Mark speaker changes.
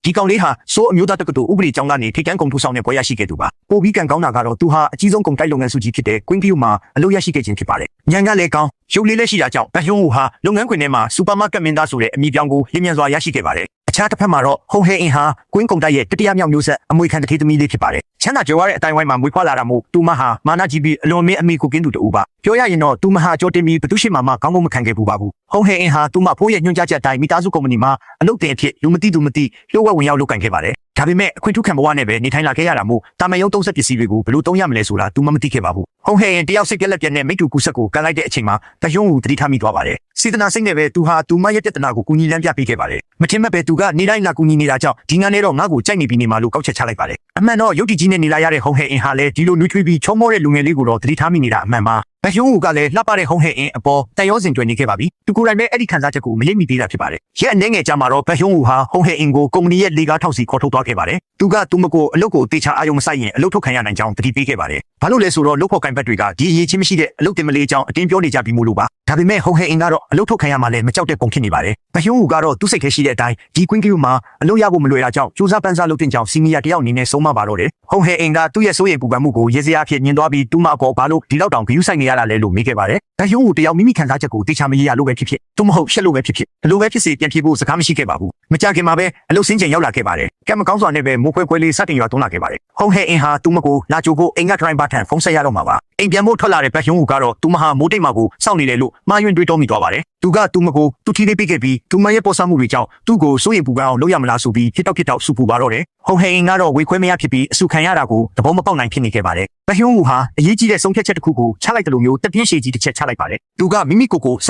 Speaker 1: ဒီကောင်လေးဟာစိုးအမျိုးသားတက္ကသိုလ်ဥပဒေကျောင်းကနေထိတ်တန်းကုန်ထူဆောင်တဲ့ဘွဲရရှိခဲ့သူပါပိုပြီးကန်ကောင်းတာကတော့သူဟာအကြီးဆုံးကုန်တိုက်လုပ်ငန်းစုကြီးဖြစ်တဲ့ Queen View မှာအလုပ်ရရှိခဲ့ခြင်းဖြစ်ပါတယ်ညံကလည်းကောင်းရုပ်လေးလည်းရှိတာကြောင့်ဘတ်ယွန်းဟူဟာလုပ်ငန်းခွင်ထဲမှာစူပါမားကတ်မင်းသားဆိုတဲ့အမည်ပြောင်းကိုလျင်မြန်စွာရရှိခဲ့ပါတယ်အခြားတစ်ဖက်မှာတော့ဟုံဟဲအင်ဟာကွင်းကုန်တိုက်ရဲ့တတိယမြောက်မျိုးဆက်အမွေခံတထေးသမီးလေးဖြစ်ပါတယ်ချမ်းသာကြွယ်ဝတဲ့အတိုင်းဝိုင်းမှာမွေးဖွားလာတာမို့သူမဟာမာနကြီးပြီးအလွန်မင်းအမိကိုကင်းသူတူပါပြောရရင်တော့သူမဟာကြောတင်ပြီးဘသူရှိမှမကောင်းကောင်းမခံခဲ့ဘူးပါဘူးဟုံဟဲအင်ဟာသူမဖိုးရဲ့ညွှန်ကြားချက်အတိုင်းမိသားစုကုမ္ပဏီမှာအလုပ်တင်အဖြစ်လူမသိသူမသိလျှို့ဝှက်ဝင်ရောက်လုပ်ကင်ခဲ့ပါတယ်ဒါပေမဲ့အခွင့်ထူးခံဘဝနဲ့ပဲနေထိုင်လာခဲ့ရတာမို့တာမန်ရုံးသုံးဆက်ပစ္စည်းတွေကိုဘယ်လိုသုံးရမလဲဆိုတာသူမသိခဲ့ပါဘူးဟုံဟဲအင်တယောက်စိတ်ပြက်လက်ပြက်နဲ့မိတူကူဆက်ကိုကန်လိုက်တဲ့အချိန်မှာဘယွန်းကိုတတိထားမိသွားပါတယ်စေတနာစိတ်နဲ့ပဲသူဟာသူမရဲ့ပြဿနာကိုကူညီလန်းပြပေးခဲ့ပါတယ်မထင်မဲ့ပဲသူကနေတိုင်းလာကူညီနေတာကြောင့်ဒီငါနဲ့တော့ငါ့ကိုကြိုက်နေပြီနေမှာလို့ကောက်ချက်ချလိုက်ပါတယ်အမှန်တော့ရုပ်တည်ကြီးနဲ့နေလာရတဲ့ဟုံဟဲအင်ဟာလည်းဒီလိုနွေးထွေးပြီးချောမောတဲ့လူငယ်လေးကိုတော့တတိထားမိနေတာအမှန်ပါဘယွန်းကလည်းလှပတဲ့ဟုံဟဲအင်အပေါ်တန်ရောစင်တွင်နေခဲ့ပါပြီသူကိုယ်တိုင်ပဲအဲ့ဒီခံစားချက်ကိုမရိပ်မိသေးတာဖြစ်ပါတယ်ရက်အနေငယ်ကြမှာတော့ဘယွန်းဟာဟုံဟဲအင်ကိုကုမ္ပဏီရဲ့လေကားထောက်စီခေါ်ထုတ်သွားခဲ့ပါတယ်သူကသူမကိုအလုပ်ကိုတေချာအာရုံမစိုက်ရင်အလုပ်ထုတ်ခံရနိုင်ကြောင်းတတိပေးခဲ့ပါတယ်ဘာလို့လဲဆိုတော့လုပ်ဖို့ကင်ဘက်တွေကဒီအရေးချင်းမရှိတဲ့အလုပ်တင်မလေးကြောင်းအတင်းပြောနေကြပြီးမို့လို့ပါဒါပေမဲ့ဟုံဟဲအင်ကတော့အလုပ်ထုတ်ခံရမှလည်းမကြောက်တဲ့ပုံဖြစ်နေပါတယ်ဘယွန်းကတော့သူ့စိတ်ထဲရှိတဲ့အတိုင်းဒီ Queen View မှာအလုပ်ရဖို့မလွယ်တာကြောင့်စူးစမ်းပန်းစားလုပ်တင်ကြောင်းစီနီယာတယောက်အနေနဲ့ဆုံးမပါတော့တယ်ဟုံဟဲအင်ကသူ့ရဲ့စိုးရိမ်ပူပန်မှုကိုရေစရာအဖြစ်ညင်သွားပြီးသူမအကောဘာလို့ဒီလောက်တောင်ဂရုစိုက်နေရတာလဲလို့မေးခဲ့ပါတယ်ဘယွန်းတယောက်မိမိခံစားချက်ကိုတေချာမရရလို့ပဲဖြစ်ဖြစ်သူမဟုတ်ရှက်လို့ပဲဖြစ်ဖြစ်အလိုပဲဖြစ်စေပြန်ပြေဖို့စကားမရှိခဲ့ပါဘူးမကြခင်မှာပဲအလုပ်စင်းချိန်ရောက်လာခဲ့ပါတယ်ကံမကောင်းစွာနဲ့ပဲမိုးခွဲခွဲလေးစတင်ရွာသွန်းလာခဲ့ပါတယ်ဟုံဟဲအင်ဟာသူမကိုလာကြိုဖို့အိမ်ကဒရိုင်ဘာထံဖုန်းဆက်ရတော့မှာပါအိမ်ပြန်ဖို့ထွက်လာတဲ့ဘယွန်းကတော့သူမဟာမိုးတိတ်မှာကိုစောင့်နေတယ်လို့မှားယွင်းတွေးတောမိသွားပါတယ်သူကသူမကိုသူထီလေးပေးခဲ့ပြီးသူမရဲ့ပေါ်ဆမှုတွေကြောင့်သူ့ကိုစိုးရိမ်ပူပန်အောင်လုပ်ရမလားဆိုပြီးဖြစ်တောက်ဆူပူပါတော့တယ်ဟုံဟဲအင်ကတော့ဝေခွဲမရဖြစ်ပြီးအဆူခံရတာကိုသဘောမပေါက်နိုင်ဖြစ်နေခဲ့ပါတယ်ဘယွန်းဟာအရေးကြီးတဲ့ဆုံးဖြတ်ချက်တစ်ခုကိုချလိုက်တယ်လို့မျိုးတပြင်းရှည်ကြီးတစ်ချက်ချလိုက်ပါတယ်သူကမိမိကိုယ်ကိုစ